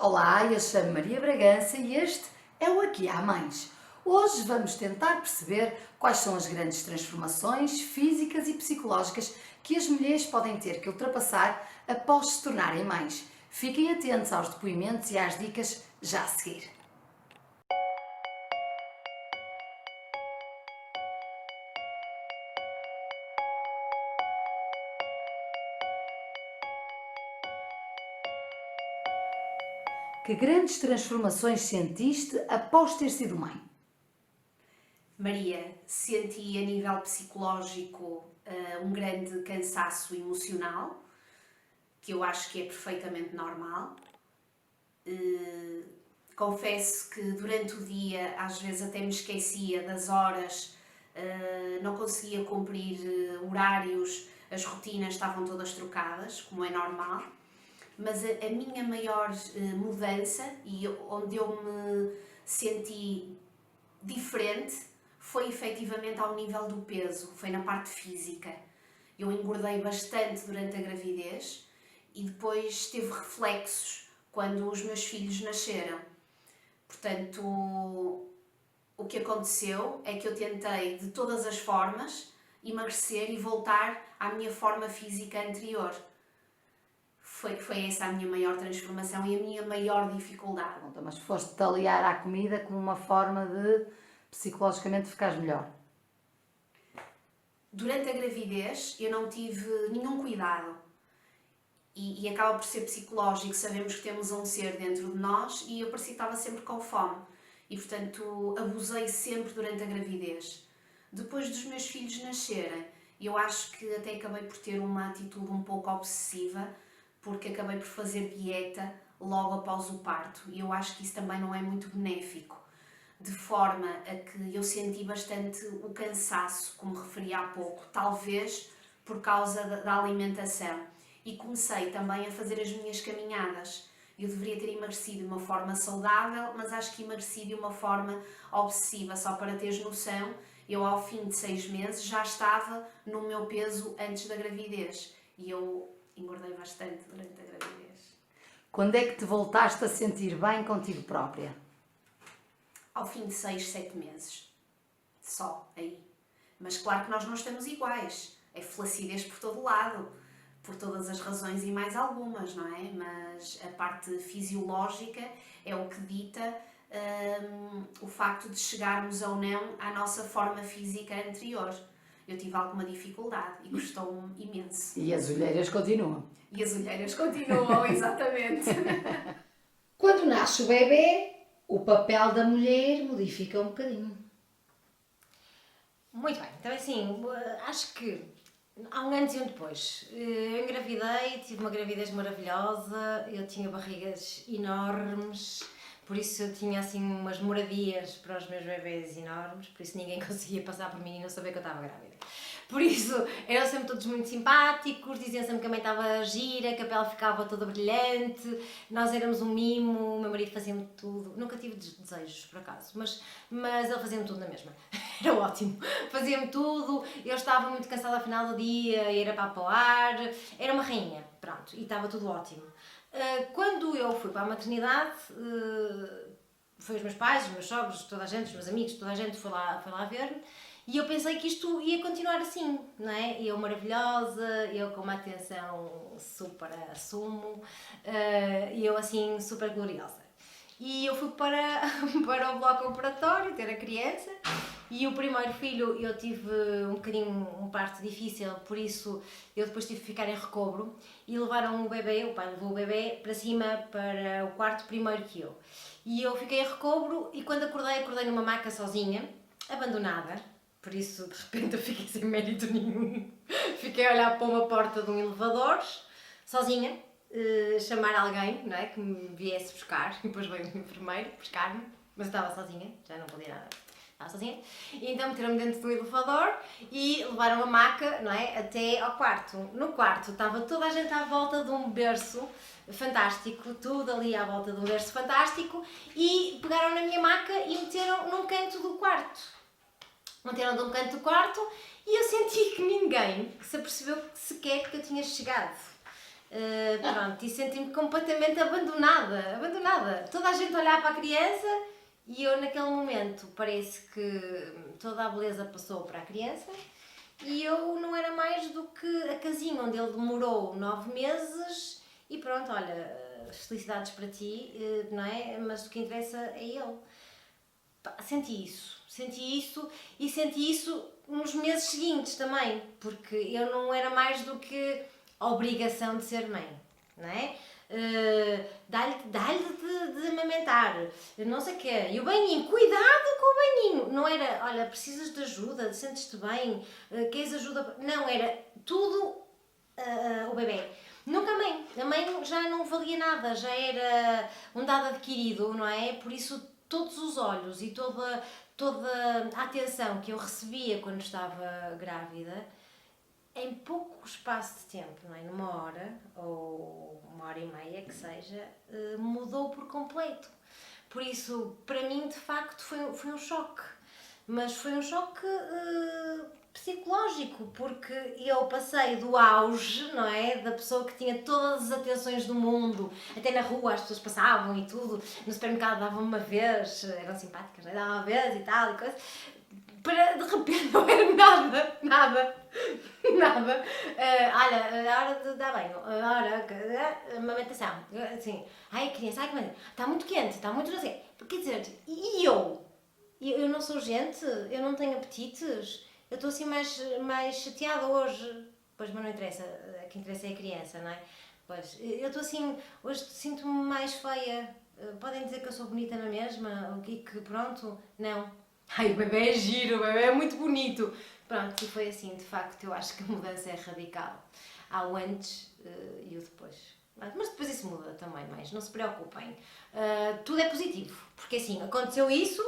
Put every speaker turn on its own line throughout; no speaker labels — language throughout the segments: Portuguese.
Olá, eu chamo Maria Bragança e este é o Aqui Há Mães. Hoje vamos tentar perceber quais são as grandes transformações físicas e psicológicas que as mulheres podem ter que ultrapassar após se tornarem mães. Fiquem atentos aos depoimentos e às dicas já a seguir. Que grandes transformações sentiste após ter sido mãe?
Maria, senti a nível psicológico um grande cansaço emocional, que eu acho que é perfeitamente normal. Confesso que durante o dia às vezes até me esquecia das horas, não conseguia cumprir horários, as rotinas estavam todas trocadas, como é normal. Mas a minha maior mudança e onde eu me senti diferente foi efetivamente ao nível do peso, foi na parte física. Eu engordei bastante durante a gravidez e depois teve reflexos quando os meus filhos nasceram. Portanto, o que aconteceu é que eu tentei de todas as formas emagrecer e voltar à minha forma física anterior. Foi essa a minha maior transformação e a minha maior dificuldade.
Mas foste-te aliar à comida como uma forma de psicologicamente ficares melhor.
Durante a gravidez eu não tive nenhum cuidado e acaba por ser psicológico, sabemos que temos um ser dentro de nós e eu parecia que estava sempre com fome e portanto abusei sempre durante a gravidez. Depois dos meus filhos nascerem, eu acho que até acabei por ter uma atitude um pouco obsessiva porque acabei por fazer dieta logo após o parto e eu acho que isso também não é muito benéfico. De forma a que eu senti bastante o cansaço, como referi há pouco, talvez por causa da alimentação. E comecei também a fazer as minhas caminhadas. Eu deveria ter emagrecido de uma forma saudável, mas acho que emagreci de uma forma obsessiva. Só para teres noção, eu ao fim de 6 meses já estava no meu peso antes da gravidez. E eu engordei bastante durante a gravidez.
Quando é que te voltaste a sentir bem contigo própria?
Ao fim de 6, 7 meses. Só aí. Mas claro que nós não estamos iguais. É flacidez por todo lado, por todas as razões e mais algumas, não é? Mas a parte fisiológica é o que dita o facto de chegarmos ou não à nossa forma física anterior. Eu tive alguma dificuldade e custou-me imenso.
E as olheiras continuam.
E as olheiras continuam, exatamente.
Quando nasce o bebê, o papel da mulher modifica um bocadinho.
Muito bem, então assim, acho que há um antes e um depois. Eu engravidei, tive uma gravidez maravilhosa, eu tinha barrigas enormes, por isso eu tinha assim umas moradias para os meus bebês enormes, por isso ninguém conseguia passar por mim e não saber que eu estava grávida. Por isso, eram sempre todos muito simpáticos, diziam sempre que a mãe estava gira, que a pele ficava toda brilhante, nós éramos um mimo, o meu marido fazia-me tudo, nunca tive desejos por acaso, mas ele fazia-me tudo na mesma, era ótimo, fazia-me tudo, eu estava muito cansada ao final do dia, era para apalar, era uma rainha, pronto, e estava tudo ótimo. Quando eu fui para a maternidade, foi os meus pais, os meus sogros, toda a gente, os meus amigos, toda a gente foi lá ver-me, e eu pensei que isto ia continuar assim, não é? Eu maravilhosa, eu com uma atenção super assumo, e eu assim super gloriosa. E eu fui para o bloco operatório ter a criança, e o primeiro filho eu tive um bocadinho um parto difícil, por isso eu depois tive que ficar em recobro, e levaram o bebê, o pai levou o bebê para cima, para o quarto primeiro que eu. E eu fiquei em recobro, e quando acordei numa maca sozinha, abandonada. Por isso, de repente, eu fiquei sem mérito nenhum. Fiquei a olhar para uma porta de um elevador, sozinha, chamar alguém, não é, que me viesse buscar. E depois veio um enfermeiro buscar-me, mas eu estava sozinha, já não podia nada. Estava sozinha. E então meteram-me dentro do elevador e levaram a maca, não é, até ao quarto. No quarto estava toda a gente à volta de um berço fantástico, tudo ali à volta de um berço fantástico, e pegaram na minha maca e meteram num canto do quarto. Meteram de um canto do quarto e eu senti que ninguém se apercebeu sequer que eu tinha chegado. Pronto, e senti-me completamente abandonada, nada. Toda a gente olhava para a criança e eu naquele momento parece que toda a beleza passou para a criança e eu não era mais do que a casinha onde ele demorou 9 meses e pronto, olha, felicidades para ti, não é? Mas o que interessa é ele. Pá, senti isso e senti isso nos meses seguintes também, porque eu não era mais do que a obrigação de ser mãe, não é? Dá-lhe de amamentar, não sei o quê, e o banhinho, cuidado com o banhinho, não era, olha, precisas de ajuda, sentes-te bem, queres ajuda, não, era tudo o bebê. Nunca a mãe já não valia nada, já era um dado adquirido, não é? Por isso todos os olhos e toda a atenção que eu recebia quando estava grávida, em pouco espaço de tempo, não é? Numa hora ou 1h30 que seja, mudou por completo. Por isso, para mim, de facto, foi um choque. Mas foi um choque psicológico, porque eu passei do auge, não é? Da pessoa que tinha todas as atenções do mundo, até na rua as pessoas passavam e tudo, no supermercado davam uma vez, eram simpáticas, não é? Davam uma vez e tal, e coisa, para de repente não era nada. Olha, a hora de dar banho, a hora de amamentação, assim, ai a criança, ai que mãe, está muito quente, está muito assim, quer dizer, e eu não sou gente, eu não tenho apetites, eu estou assim mais chateada hoje, pois, mas não interessa, o que interessa é a criança, não é? Pois, eu estou assim, hoje sinto-me mais feia, podem dizer que eu sou bonita na mesma, e que pronto, não. Ai, o bebê é giro, o bebê é muito bonito. Pronto, e foi assim, de facto, eu acho que a mudança é radical. Há o antes e o depois. Mas depois isso muda também, mas não se preocupem. Tudo é positivo, porque assim, aconteceu isso,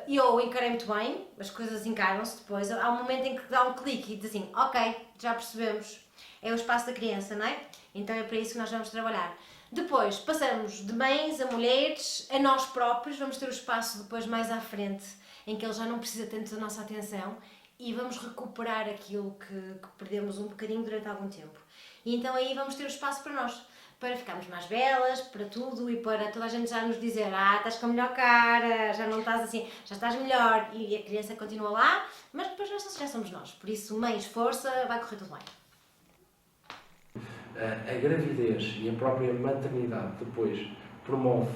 eu encarei muito bem, as coisas encaram-se depois. Há um momento em que dá um clique e diz assim, ok, já percebemos, é o espaço da criança, não é? Então é para isso que nós vamos trabalhar. Depois passamos de mães a mulheres, a nós próprios, vamos ter o espaço depois mais à frente, em que ele já não precisa tanto da nossa atenção e vamos recuperar aquilo que perdemos um bocadinho durante algum tempo. E então aí vamos ter o espaço para nós, para ficarmos mais belas, para tudo e para toda a gente já nos dizer estás com a melhor cara, já não estás assim, já estás melhor e a criança continua lá, mas depois já somos nós. Por isso, mães, força, vai correr tudo bem.
A gravidez e a própria maternidade depois promove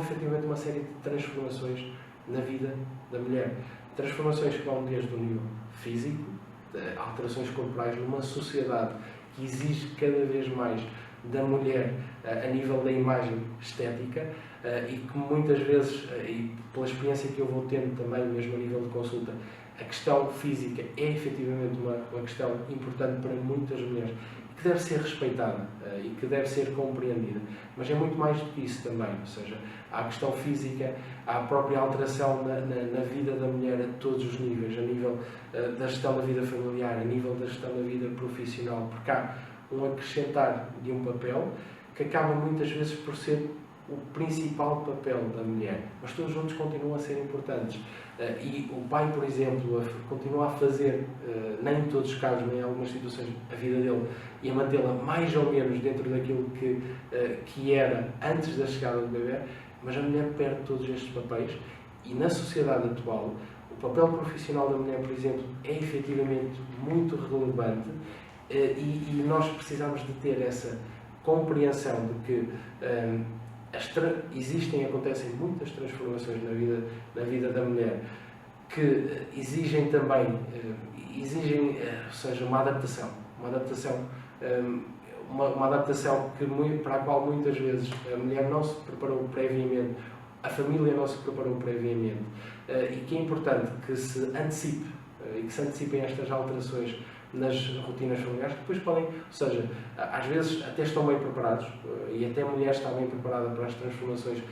efetivamente uma série de transformações na vida da mulher. Transformações que vão desde o nível físico, alterações corporais numa sociedade que exige cada vez mais da mulher a nível da imagem estética e que muitas vezes, e pela experiência que eu vou tendo também mesmo a nível de consulta, a questão física é efetivamente uma questão importante para muitas mulheres que deve ser respeitada e que deve ser compreendida. Mas é muito mais do que isso também, ou seja, há a questão física, há a própria alteração na vida da mulher a todos os níveis, a nível da gestão da vida familiar, a nível da gestão da vida profissional, porque há um acrescentar de um papel que acaba muitas vezes por ser o principal papel da mulher, mas todos os outros continuam a ser importantes. E o pai, por exemplo, continua a fazer, nem em todos os casos, nem em algumas situações, a vida dele e a mantê-la mais ou menos dentro daquilo que era antes da chegada do bebê, mas a mulher perde todos estes papéis e na sociedade atual o papel profissional da mulher, por exemplo, é efetivamente muito relevante e nós precisamos de ter essa compreensão de que acontecem muitas transformações na vida da mulher que exigem também, ou seja, uma adaptação para a qual muitas vezes a mulher não se preparou previamente, a família não se preparou previamente e que é importante que se antecipe e que se antecipem estas alterações nas rotinas familiares, que depois podem, ou seja, às vezes até estão bem preparados e até a mulher está bem preparada para as transformações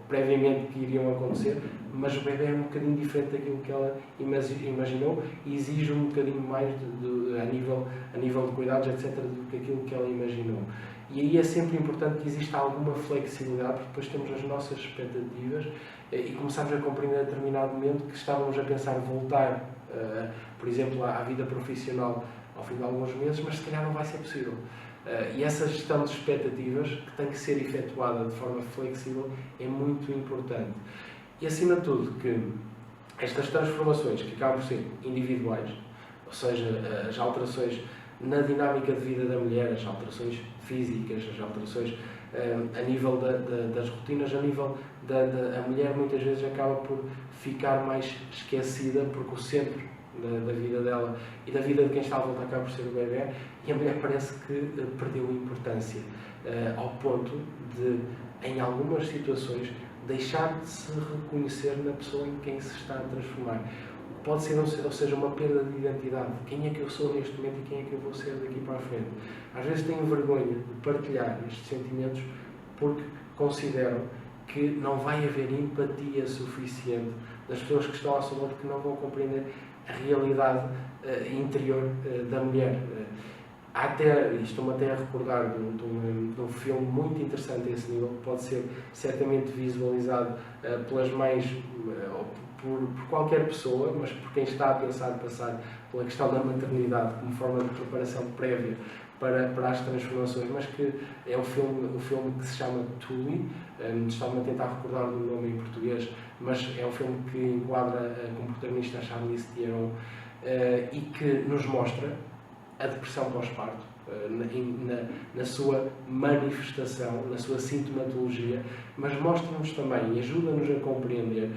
previamente que iriam acontecer, mas o bebê é um bocadinho diferente daquilo que ela imaginou e exige um bocadinho mais a nível de cuidados, etc., do que aquilo que ela imaginou. E aí é sempre importante que exista alguma flexibilidade, porque depois temos as nossas expectativas e começamos a compreender a determinado momento que estávamos a pensar voltar, por exemplo, à vida profissional ao fim de alguns meses, mas se calhar não vai ser possível. E essa gestão de expectativas, que tem que ser efetuada de forma flexível, é muito importante. E, acima de tudo, que estas transformações, que acabam por ser individuais, ou seja, as alterações na dinâmica de vida da mulher, as alterações físicas, as alterações a nível das rotinas, a nível a mulher muitas vezes acaba por ficar mais esquecida, porque o centro da vida dela e da vida de quem está à volta acaba por ser o bebê, e a mulher parece que perdeu importância, ao ponto de, em algumas situações, deixar de se reconhecer na pessoa em quem se está a transformar. Pode ser, ou seja, uma perda de identidade. Quem é que eu sou neste momento e quem é que eu vou ser daqui para a frente? Às vezes tenho vergonha de partilhar estes sentimentos porque considero que não vai haver empatia suficiente das pessoas que estão à sua volta, que não vão compreender a realidade interior da mulher. Estou-me até a recordar de um filme muito interessante a esse nível, que pode ser certamente visualizado pelas mães, por qualquer pessoa, mas por quem está a pensar passar pela questão da maternidade como forma de preparação prévia para as transformações, mas que é um filme que se chama Tully. Estava-me a tentar recordar do nome em português, mas é um filme que enquadra como protagonista a Charlize Theron e que nos mostra a depressão pós-parto na sua manifestação, na sua sintomatologia, mas mostra-nos também e ajuda-nos a compreender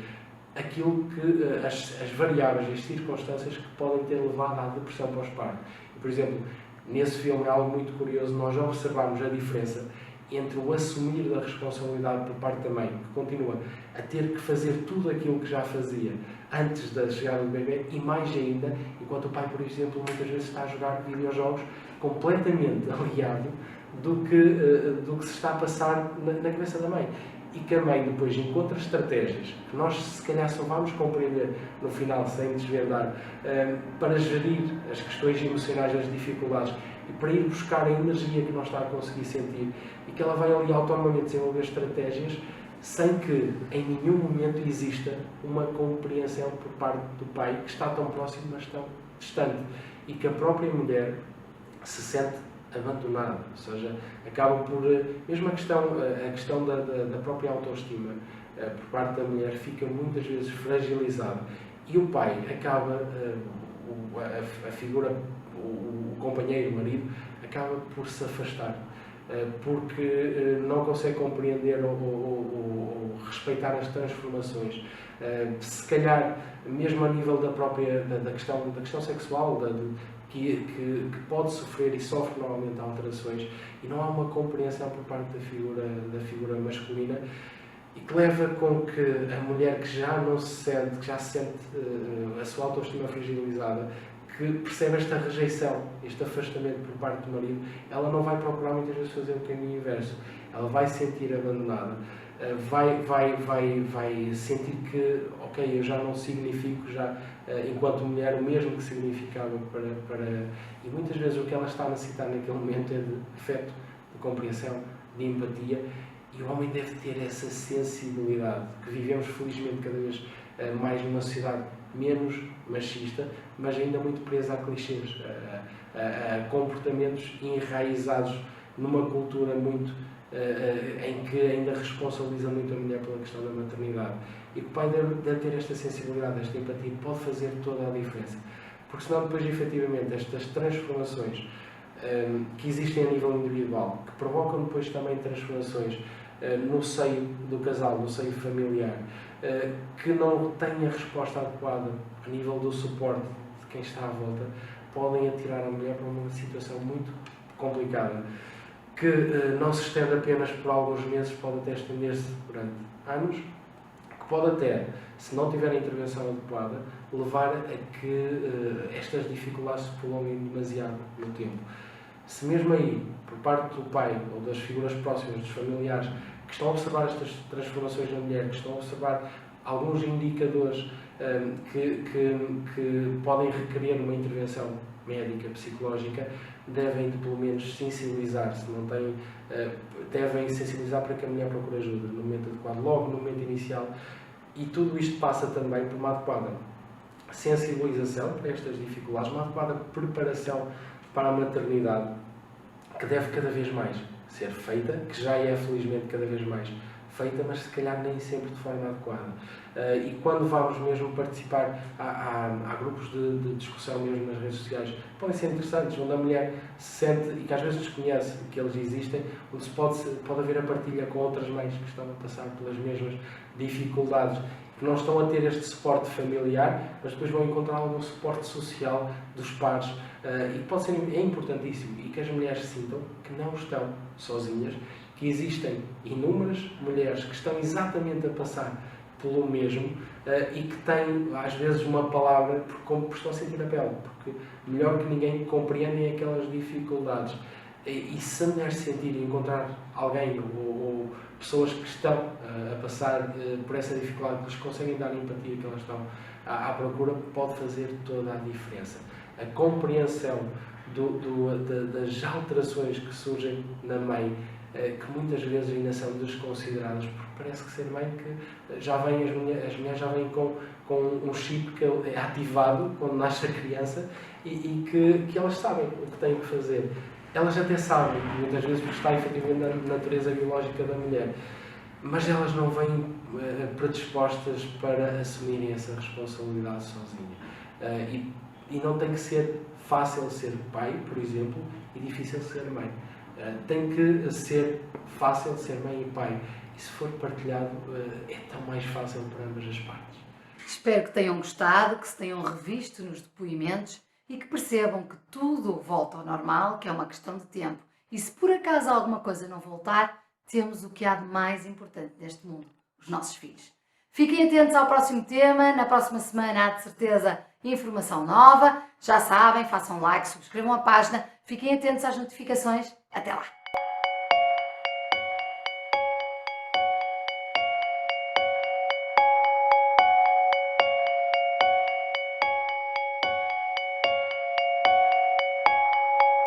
aquilo que as variáveis e as circunstâncias que podem ter levado à depressão pós-parto. Por exemplo, nesse filme é algo muito curioso, nós observamos a diferença entre o assumir da responsabilidade por parte da mãe, que continua a ter que fazer tudo aquilo que já fazia antes da chegada do bebê, e mais ainda, enquanto o pai, por exemplo, muitas vezes está a jogar videojogos completamente aliado do que se está a passar na cabeça da mãe. E que a mãe depois encontra estratégias que nós se calhar só vamos compreender no final, sem desvendar, para gerir as questões emocionais, as dificuldades, e para ir buscar a energia que não está a conseguir sentir, e que ela vai ali autonomamente desenvolver estratégias sem que em nenhum momento exista uma compreensão por parte do pai, que está tão próximo mas tão distante, e que a própria mulher se sente abandonada, ou seja, acaba por, mesmo a questão da própria autoestima por parte da mulher fica muitas vezes fragilizada, e o pai acaba, a figura, o companheiro, o marido, acaba por se afastar, porque não consegue compreender ou respeitar as transformações. Se calhar, mesmo a nível da questão sexual, que pode sofrer e sofre normalmente alterações, e não há uma compreensão por parte da figura masculina, e que leva com que a mulher que já se sente a sua autoestima fragilizada, que percebe esta rejeição, este afastamento por parte do marido, ela não vai procurar muitas vezes fazer o caminho inverso. Ela vai se sentir abandonada, vai sentir que, ok, eu já não significo enquanto mulher o mesmo que significava E muitas vezes o que ela está a necessitar naquele momento é de afeto, de compreensão, de empatia, e o homem deve ter essa sensibilidade, que vivemos felizmente cada vez mais numa sociedade menos machista, mas ainda muito presa a clichês, a comportamentos enraizados numa cultura muito em que ainda responsabiliza muito a mulher pela questão da maternidade. E que o pai deve ter esta sensibilidade, esta empatia, pode fazer toda a diferença. Porque senão depois, efetivamente, estas transformações que existem a nível individual, que provocam depois também transformações no seio do casal, no seio familiar, que não têm a resposta adequada a nível do suporte de quem está à volta, podem atirar a mulher para uma situação muito complicada, que não se estende apenas por alguns meses, pode até estender-se durante anos, que pode até, se não tiver a intervenção adequada, levar a que estas dificuldades se prolonguem demasiado no tempo. Se mesmo aí, por parte do pai ou das figuras próximas, dos familiares, que estão a observar estas transformações na mulher, que estão a observar alguns indicadores que podem requerer uma intervenção médica, psicológica, devem pelo menos sensibilizar-se, devem sensibilizar para que a mulher procure ajuda no momento adequado, logo no momento inicial, e tudo isto passa também por uma adequada sensibilização para estas dificuldades, uma adequada preparação para a maternidade, que deve cada vez mais ser feita, que já é felizmente cada vez mais feita, mas se calhar nem sempre de forma adequada. E quando vamos mesmo participar, há grupos de discussão mesmo nas redes sociais, que podem ser interessantes, onde a mulher se sente, e que às vezes desconhece que eles existem, onde pode haver a partilha com outras mães que estão a passar pelas mesmas dificuldades, que não estão a ter este suporte familiar, mas depois vão encontrar algum suporte social dos pares, e que é importantíssimo, e que as mulheres sintam que não estão sozinhas, que existem inúmeras mulheres que estão exatamente a passar pelo mesmo, e que têm, às vezes, uma palavra, porque estão a sentir a pele, porque melhor que ninguém compreendem aquelas dificuldades. E se a mulher sentir e encontrar alguém ou pessoas que estão a passar por essa dificuldade, que lhes conseguem dar a empatia que elas estão à procura, pode fazer toda a diferença. A compreensão das alterações que surgem na mãe, que muitas vezes ainda são desconsideradas, porque parece que ser mãe que já vem, as mulheres já vêm com um chip que é ativado quando nasce a criança e que elas sabem o que têm que fazer. Elas até sabem, muitas vezes, porque está efetivamente na natureza biológica da mulher, mas elas não vêm predispostas para assumirem essa responsabilidade sozinha. E não tem que ser fácil ser pai, por exemplo, e difícil ser mãe. Tem que ser fácil ser mãe e pai. E se for partilhado, é tão mais fácil para ambas as partes.
Espero que tenham gostado, que se tenham revisto nos depoimentos e que percebam que tudo volta ao normal, que é uma questão de tempo. E se por acaso alguma coisa não voltar, temos o que há de mais importante neste mundo, os nossos filhos. Fiquem atentos ao próximo tema, na próxima semana há de certeza informação nova. Já sabem, façam like, subscrevam a página, fiquem atentos às notificações. Até lá!